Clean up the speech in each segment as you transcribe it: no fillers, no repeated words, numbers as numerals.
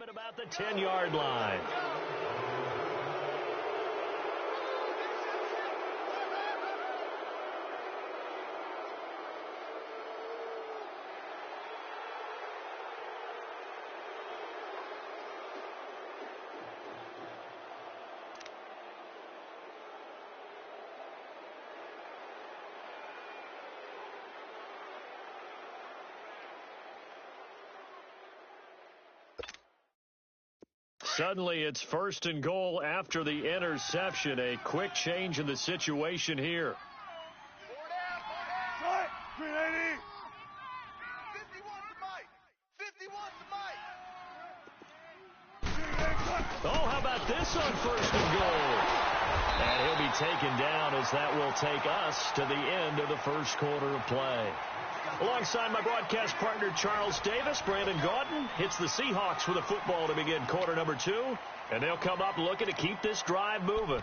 at about the 10-yard line. Suddenly, it's first and goal after the interception. A quick change in the situation here. 380. 51 to Mike. Oh, how about this on first and goal? And he'll be taken down as that will take us to the end of the first quarter of play. Alongside my broadcast partner, Charles Davis, Brandon Gaudin hits the Seahawks with a football to begin quarter number 2. And they'll come up looking to keep this drive moving.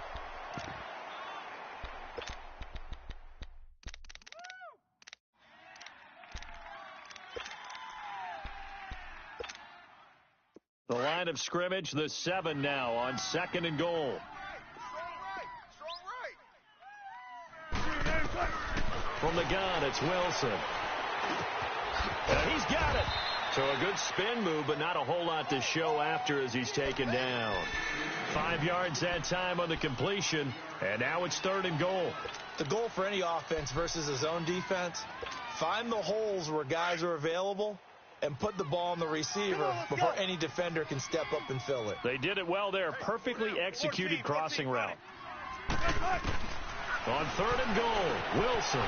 The line of scrimmage, the 7 now on second and goal. From the gun, it's Wilson. And he's got it. So a good spin move, but not a whole lot to show after as he's taken down. 5 yards that time on the completion, and now it's third and goal. The goal for any offense versus a zone defense, find the holes where guys are available and put the ball on the receiver before any defender can step up and fill it. They did it well there. Perfectly executed crossing route. On third and goal, Wilson.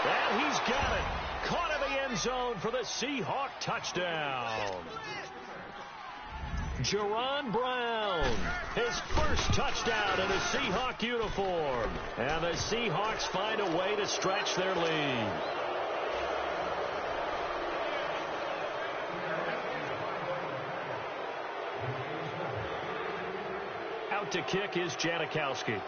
And he's got it. Caught in the end zone for the Seahawk touchdown. Jaron Brown, his first touchdown in a Seahawk uniform. And the Seahawks find a way to stretch their lead. Out to kick is Janikowski.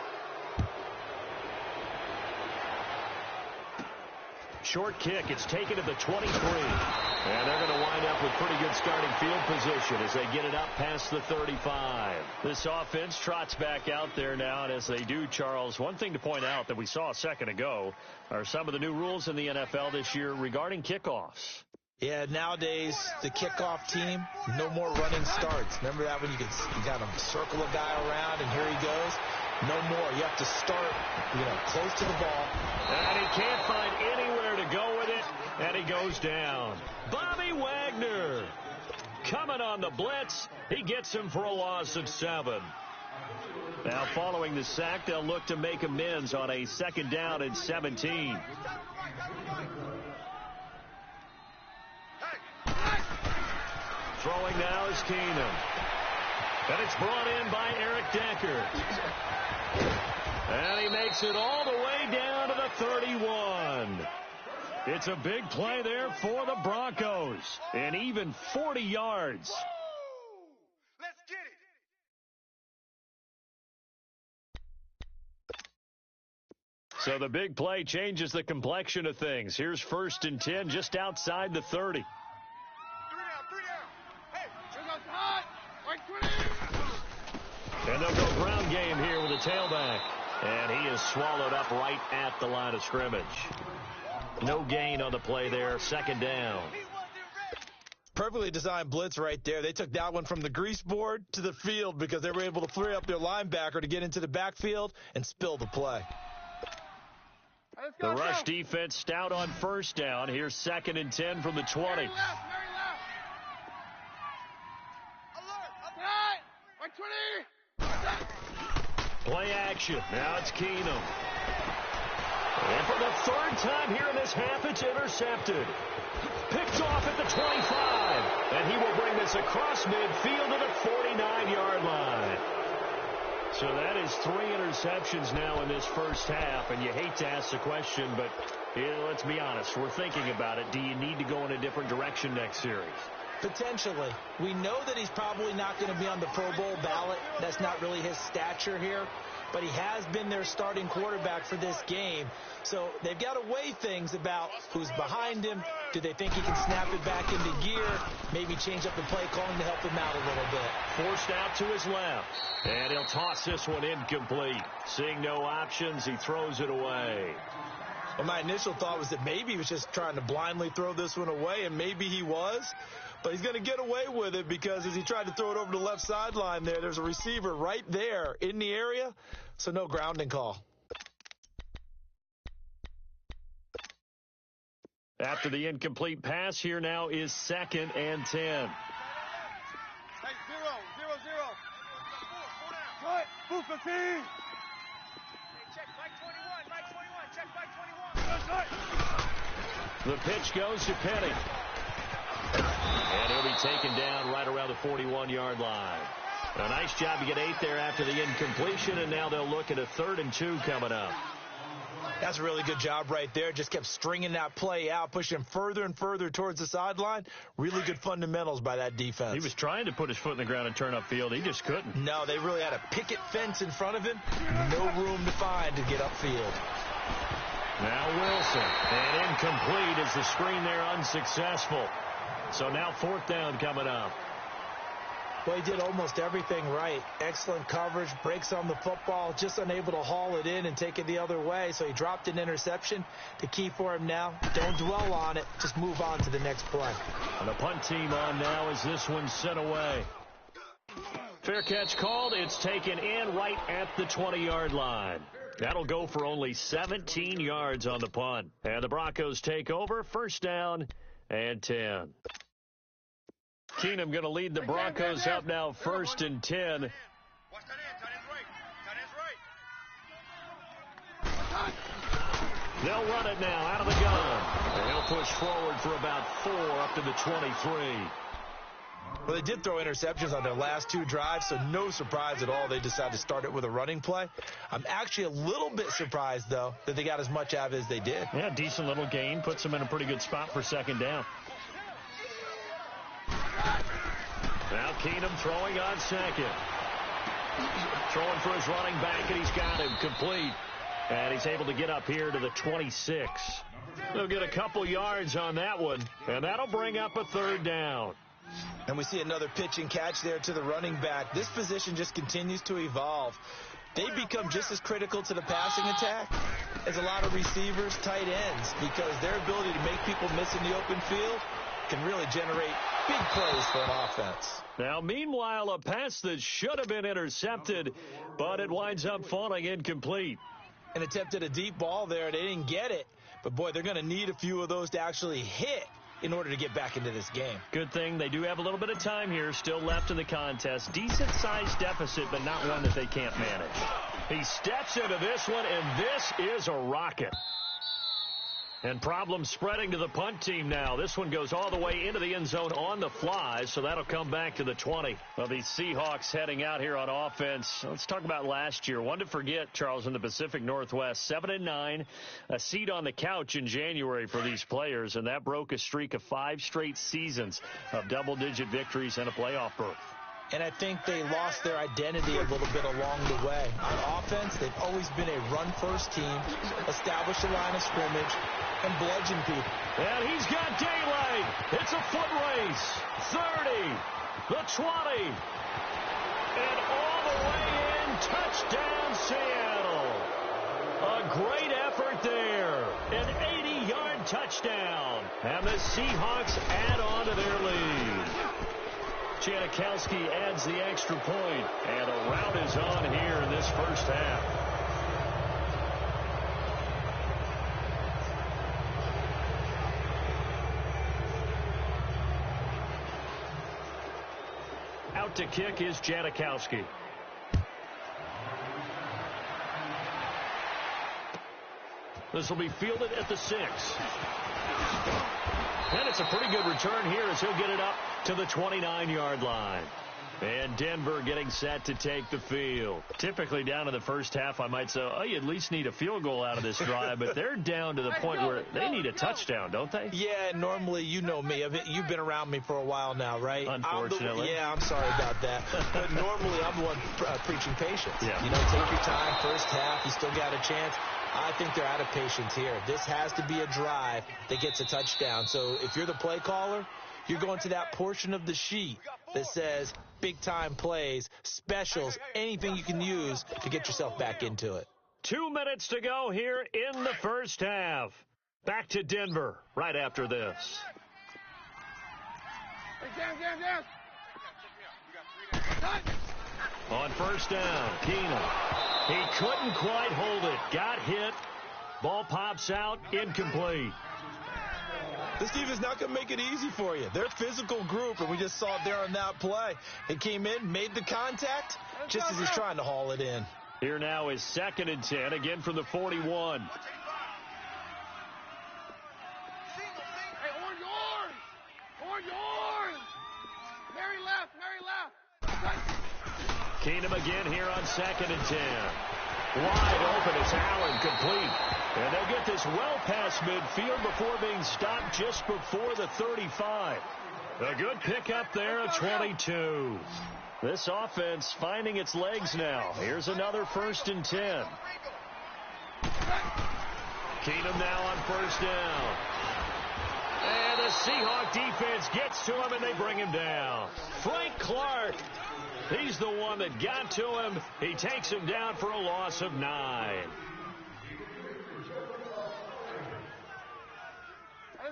Short kick. It's taken to the 23. And they're going to wind up with pretty good starting field position as they get it up past the 35. This offense trots back out there now, and as they do, Charles, one thing to point out that we saw a second ago are some of the new rules in the NFL this year regarding kickoffs. Yeah, nowadays, the kickoff team, no more running starts. Remember that when you got to circle a guy around, and here he goes? No more. You have to start, close to the ball. And he can't find anywhere to go with it, and he goes down. Bobby Wagner coming on the blitz. He gets him for a loss of 7. Now, following the sack, they'll look to make amends on a second down and 17. Throwing now is Keenum. And it's brought in by Eric Decker. And he makes it all the way down to the 31. It's a big play there for the Broncos. And even 40 yards. Let's get it. So the big play changes the complexion of things. Here's first and 10 just outside the 30. And they'll go ground game here with a tailback. And he is swallowed up right at the line of scrimmage. No gain on the play there. Second down. Perfectly designed blitz right there. They took that one from the grease board to the field because they were able to free up their linebacker to get into the backfield and spill the play. The rush defense stout on first down. Here's second and 10 from the 20. Play action. Now it's Keenum. And for the third time here in this half, it's intercepted. Picked off at the 25. And he will bring this across midfield to the 49-yard line. So that is 3 interceptions now in this first half. And you hate to ask the question, but let's be honest. We're thinking about it. Do you need to go in a different direction next series? Potentially. We know that he's probably not going to be on the Pro Bowl ballot. That's not really his stature here. But he has been their starting quarterback for this game. So they've got to weigh things about who's behind him. Do they think he can snap it back into gear? Maybe change up the play calling to help him out a little bit. Forced out to his left. And he'll toss this one incomplete. Seeing no options, he throws it away. And my initial thought was that maybe he was just trying to blindly throw this one away, and maybe he was. But he's going to get away with it because as he tried to throw it over the left sideline there's a receiver right there in the area, so no grounding call. After the incomplete pass, here now is 2nd and 10. Hey, 0-0-0. Cut. Move the team. Check Mike 21. Check Mike 21. The pitch goes to Penny. And he'll be taken down right around the 41-yard line. A nice job to get 8 there after the incompletion, and now they'll look at a 3rd and 2 coming up. That's a really good job right there. Just kept stringing that play out, pushing him further and further towards the sideline. Really good fundamentals by that defense. He was trying to put his foot in the ground and turn upfield. He just couldn't. No, they really had a picket fence in front of him. No room to find to get upfield. Now Wilson. And incomplete as the screen there unsuccessful. So now 4th down coming up. Well, he did almost everything right. Excellent coverage, breaks on the football, just unable to haul it in and take it the other way. So he dropped an interception. The key for him now, don't dwell on it. Just move on to the next play. And the punt team on now as this one's sent away. Fair catch called. It's taken in right at the 20-yard line. That'll go for only 17 yards on the punt. And the Broncos take over. 1st down and 10. Keenum going to lead the Broncos up now 1st and 10. Watch that end. Tight end's right. They'll run it now out of the gun. And he'll push forward for about 4 up to the 23. Well, they did throw interceptions on their last 2 drives, so no surprise at all they decided to start it with a running play. I'm actually a little bit surprised, though, that they got as much out of it as they did. Yeah, decent little gain. Puts them in a pretty good spot for 2nd down. Now Keenum throwing on 2nd. Throwing for his running back, and he's got him complete. And he's able to get up here to the 26. They'll get a couple yards on that one, and that'll bring up a 3rd down. And we see another pitch and catch there to the running back. This position just continues to evolve. They become just as critical to the passing attack as a lot of receivers, tight ends, because their ability to make people miss in the open field can really generate big plays for an offense. Now, meanwhile, a pass that should have been intercepted, but it winds up falling incomplete. And attempted a deep ball there. They didn't get it. But, boy, they're going to need a few of those to actually hit in order to get back into this game. Good thing they do have a little bit of time here still left in the contest. Decent-sized deficit, but not one that they can't manage. He steps into this one, and this is a rocket. And problems spreading to the punt team now. This one goes all the way into the end zone on the fly, so that'll come back to the 20. Well, these Seahawks heading out here on offense. Let's talk about last year. One to forget, Charles, in the Pacific Northwest. 7-9, a seat on the couch in January for these players, and that broke a streak of 5 straight seasons of double-digit victories and a playoff berth. And I think they lost their identity a little bit along the way. On offense, they've always been a run-first team, establish a line of scrimmage, and bludgeon people. And he's got daylight. It's a foot race. 30, the 20, and all the way in. Touchdown, Seattle. A great effort there. An 80-yard touchdown. And the Seahawks add on to their lead. Janikowski adds the extra point, and a rout is on here in this first half. Out to kick is Janikowski. This will be fielded at the 6. And it's a pretty good return here as he'll get it up to the 29-yard line. And Denver getting set to take the field. Typically down in the first half, I might say, oh, you at least need a field goal out of this drive, but they're down to the point where they need a touchdown, don't they? Yeah, normally, you know me. You've been around me for a while now, right? Unfortunately. I'm sorry about that. But normally, I'm the one preaching patience. Yeah. You know, take your time. First half, you still got a chance. I think they're out of patience here. This has to be a drive that gets a touchdown. So if you're the play caller, you're going to that portion of the sheet that says big-time plays, specials, anything you can use to get yourself back into it. 2 minutes to go here in the first half. Back to Denver right after this. On first down, Keenum. He couldn't quite hold it. Got hit. Ball pops out, incomplete. This defense is not going to make it easy for you. They're a physical group, and we just saw it there on that play. He came in, made the contact, just as he's trying to haul it in. Here now is 2nd and 10, again from the 41. Hey, on yours! On yours! Mary left! Keenum again here on 2nd and 10. Wide open, it's Allen, complete. And they get this well past midfield before being stopped just before the 35. A good pickup there at 22. This offense finding its legs now. Here's another 1st and 10. Keenum now on first down. And the Seahawk defense gets to him, and they bring him down. Frank Clark. He's the one that got to him. He takes him down for a loss of 9.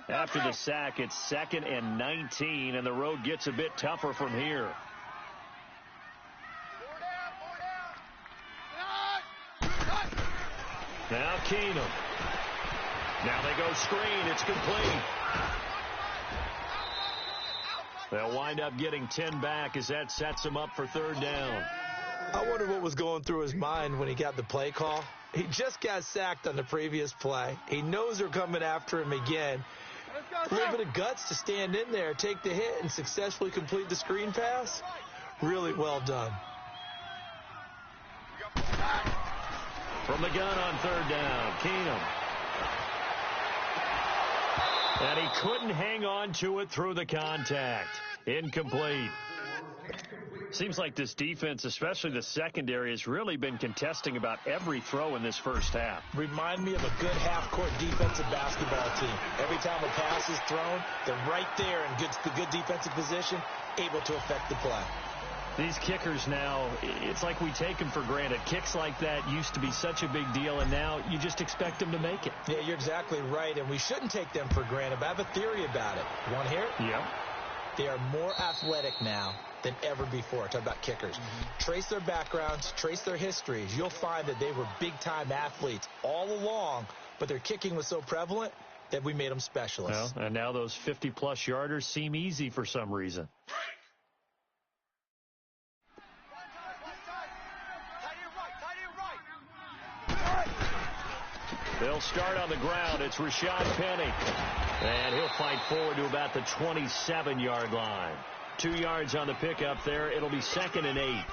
After the sack, it's 2nd and 19, and the road gets a bit tougher from here. Now Keenum. Now they go screen. It's complete. They'll wind up getting 10 back as that sets him up for 3rd down. I wonder what was going through his mind when he got the play call. He just got sacked on the previous play. He knows they're coming after him again. A little bit of guts to stand in there, take the hit, and successfully complete the screen pass. Really well done. From the gun on 3rd down, Keenum. And he couldn't hang on to it through the contact. Incomplete. Seems like this defense, especially the secondary, has really been contesting about every throw in this first half. Remind me of a good half-court defensive basketball team. Every time a pass is thrown, they're right there in good defensive position, able to affect the play. These kickers now, it's like we take them for granted. Kicks like that used to be such a big deal, and now you just expect them to make it. Yeah, you're exactly right, and we shouldn't take them for granted, but I have a theory about it. You want to hear it? Yeah. They are more athletic now than ever before. Talk about kickers. Trace their backgrounds, trace their histories. You'll find that they were big-time athletes all along, but their kicking was so prevalent that we made them specialists. Well, and now those 50-plus yarders seem easy for some reason. They'll start on the ground. It's Rashad Penny. And he'll fight forward to about the 27-yard line. 2 yards on the pickup there. It'll be 2nd and 8.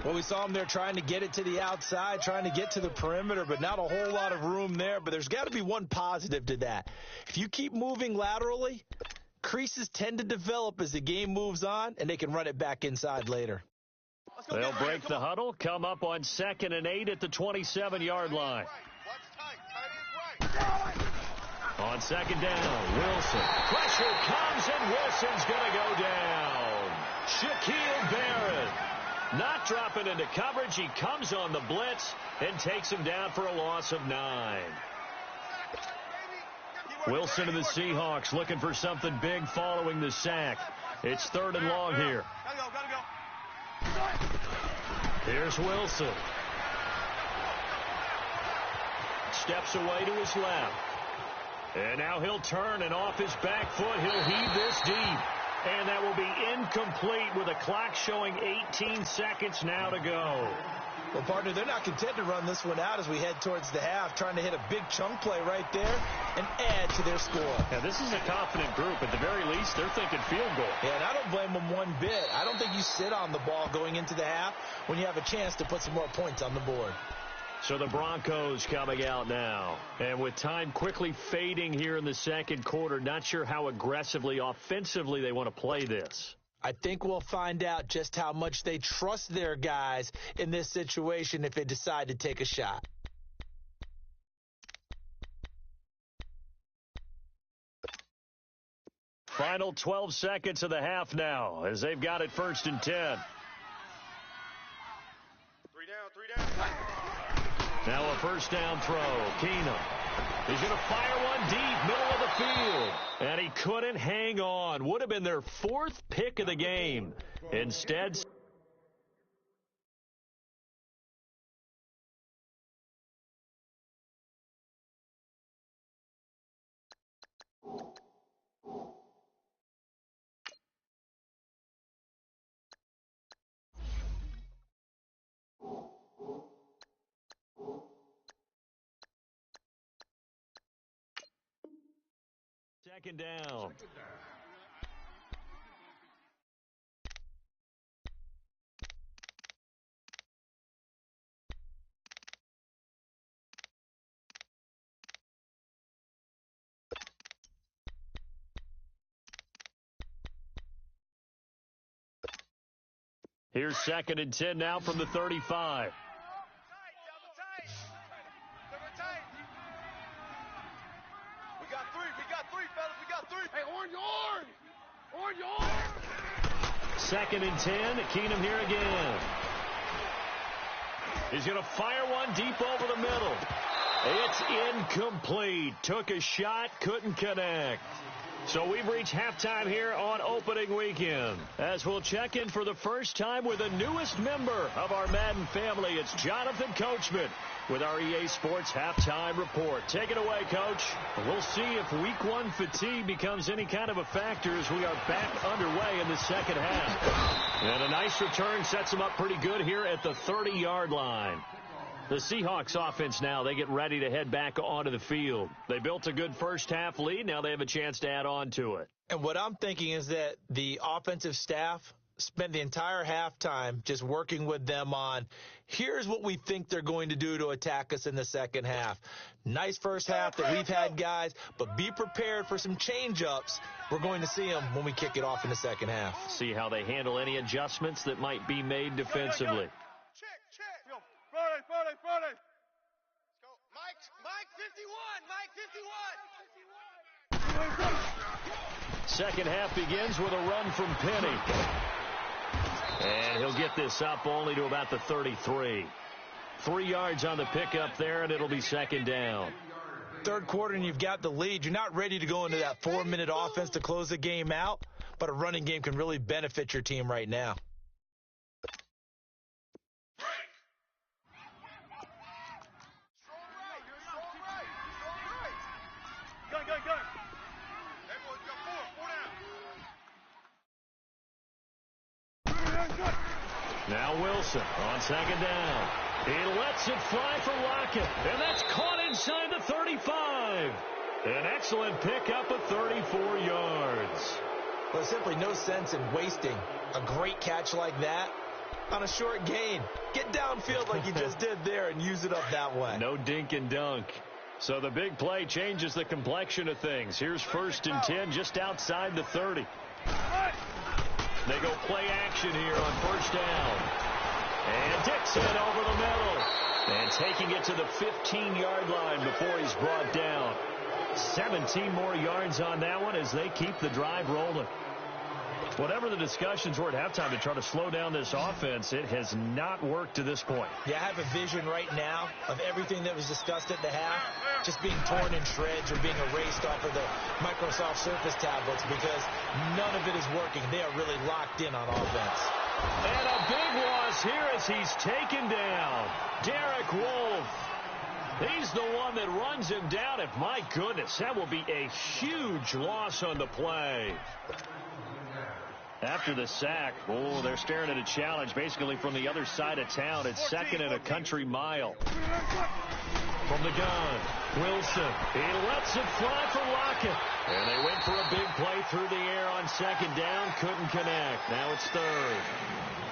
Well, we saw him there trying to get it to the outside, trying to get to the perimeter, but not a whole lot of room there. But there's got to be one positive to that. If you keep moving laterally, creases tend to develop as the game moves on, and they can run it back inside later. They'll break the huddle, come up on 2nd and 8 at the 27-yard line. On 2nd down, Wilson. Pressure comes, and Wilson's going to go down. Shaquille Barrett not dropping into coverage. He comes on the blitz and takes him down for a loss of 9. Wilson and the Seahawks looking for something big following the sack. It's 3rd and long here. Here's Wilson. Steps away to his left. And now he'll turn, and off his back foot, he'll heave this deep. And that will be incomplete with a clock showing 18 seconds now to go. Well, partner, they're not content to run this one out as we head towards the half, trying to hit a big chunk play right there and add to their score. Now, this is a confident group. At the very least, they're thinking field goal. Yeah, and I don't blame them one bit. I don't think you sit on the ball going into the half when you have a chance to put some more points on the board. So the Broncos coming out now. And with time quickly fading here in the second quarter, not sure how aggressively, offensively they want to play this. I think we'll find out just how much they trust their guys in this situation if they decide to take a shot. Final 12 seconds of the half now as they've got it 1st and 10. 3 down, 3 down. Now a 1st down throw. Keenum. He's going to fire one deep, middle of the field. And he couldn't hang on. Would have been their 4th pick of the game. Instead, second down. Here's 2nd and 10 now from the 35. On yours! 2nd and 10. Keenum here again. He's going to fire one deep over the middle. It's incomplete. Took a shot, couldn't connect. So we've reached halftime here on opening weekend. As we'll check in for the first time with the newest member of our Madden family, it's Jonathan Coachman with our EA Sports Halftime Report. Take it away, Coach. We'll see if Week 1 fatigue becomes any kind of a factor as we are back underway in the second half. And a nice return sets them up pretty good here at the 30-yard line. The Seahawks offense now, they get ready to head back onto the field. They built a good first half lead. Now they have a chance to add on to it. And what I'm thinking is that the offensive staff spent the entire halftime just working with them on, here's what we think they're going to do to attack us in the second half. Nice first half that we've had, guys, but be prepared for some change-ups. We're going to see them when we kick it off in the second half. See how they handle any adjustments that might be made defensively. Friday. Let's go. Mike 51. Mike 51. Second half begins with a run from Penny. And he'll get this up only to about the 33. 3 yards on the pickup there, and it'll be second down. Third quarter, and you've got the lead. You're not ready to go into that 4-minute offense to close the game out, but a running game can really benefit your team right now. Now Wilson on second down. He lets it fly for Lockett, and that's caught inside the 35. An excellent pickup of 34 yards. Well, simply no sense in wasting a great catch like that on a short gain. Get downfield like you just did there and use it up that way. No dink and dunk. So the big play changes the complexion of things. Here's 1st and 10 just outside the 30. They go play action here on 1st down. And Dixon over the middle. And taking it to the 15-yard line before he's brought down. 17 more yards on that one as they keep the drive rolling. Whatever the discussions were at halftime to try to slow down this offense, it has not worked to this point. Yeah, I have a vision right now of everything that was discussed at the half just being torn in shreds or being erased off of the Microsoft Surface tablets because none of it is working. They are really locked in on offense. And a big loss here as he's taken down. Derek Wolfe. He's the one that runs him down. If my goodness, that will be a huge loss on the play. After the sack, they're staring at a challenge basically from the other side of town. It's 2nd and a country mile. From the gun, Wilson. He lets it fly for Lockett. And they went for a big play through the air on 2nd down. Couldn't connect. Now it's 3rd.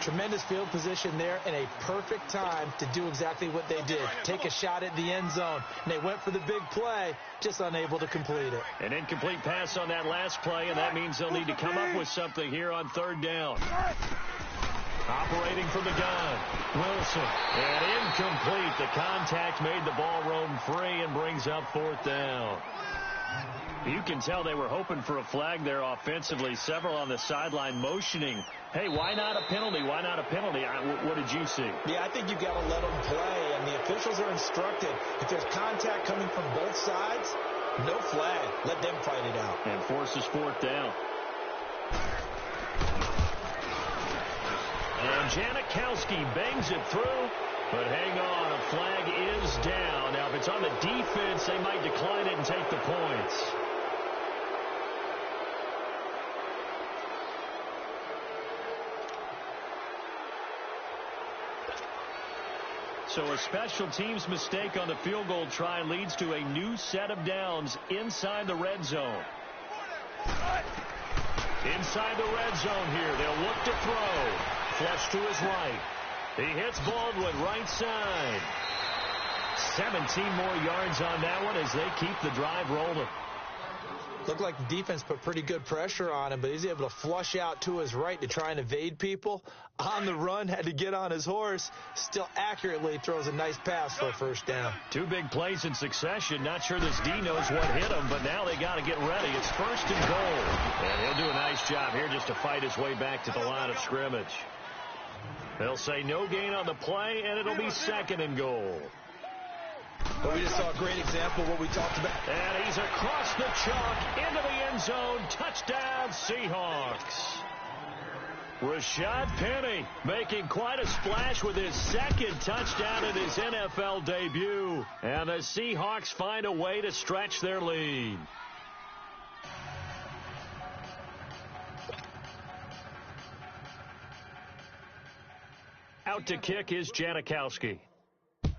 Tremendous field position there and a perfect time to do exactly what they did. Take a shot at the end zone. And they went for the big play, just unable to complete it. An incomplete pass on that last play, and that means they'll need to come up with something here on 3rd down. Operating from the gun, Wilson. And incomplete. The contact made the ball roam free and brings up 4th down. You can tell they were hoping for a flag there offensively. Several on the sideline motioning, hey, why not a penalty? Why not a penalty? What did you see? Yeah, I think you've got to let them play, and the officials are instructed. If there's contact coming from both sides, no flag. Let them fight it out. And forces 4th down. And Janikowski bangs it through. But hang on, a flag is down. Now, if it's on the defense, they might decline it and take the points. So a special teams mistake on the field goal try leads to a new set of downs inside the red zone. Inside the red zone here, they'll look to throw. Flush to his right. He hits Baldwin right side. 17 more yards on that one as they keep the drive rolling. Looked like the defense put pretty good pressure on him, but he's able to flush out to his right to try and evade people. On the run, had to get on his horse. Still accurately throws a nice pass for a 1st down. 2 big plays in succession. Not sure this D knows what hit him, but now they got to get ready. It's 1st and goal. And he'll do a nice job here just to fight his way back to the line of scrimmage. They'll say no gain on the play, and it'll be 2nd and goal. But we just saw a great example of what we talked about. And he's across the chalk into the end zone. Touchdown, Seahawks. Rashad Penny making quite a splash with his 2nd touchdown in his NFL debut. And the Seahawks find a way to stretch their lead. Out to kick is Janikowski. And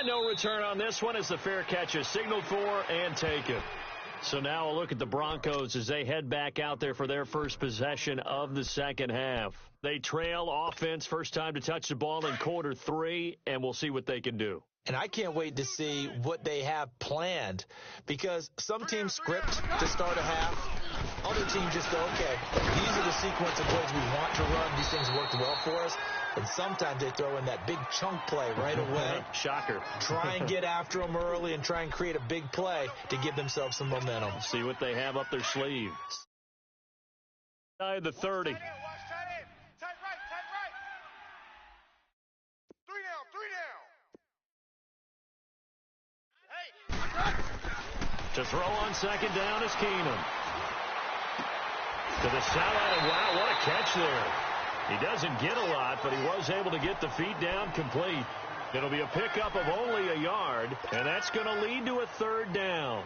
no return on this one as the fair catch is signaled for and taken. So now a look at the Broncos as they head back out there for their first possession of the 2nd half. They trail offense, first time to touch the ball in quarter 3, and we'll see what they can do. And I can't wait to see what they have planned, because some teams script to start a half. Other teams just go, okay, these are the sequence of plays we want to run. These things worked well for us. And sometimes they throw in that big chunk play right away. Shocker. Try and get after them early and try and create a big play to give themselves some momentum. See what they have up their sleeve. The 30. Tight right. 3 down. Hey. To throw on 2nd down is Keenum. To the sideline, and wow, what a catch there. He doesn't get a lot, but he was able to get the feet down complete. It'll be a pickup of only a yard, and that's going to lead to a 3rd down.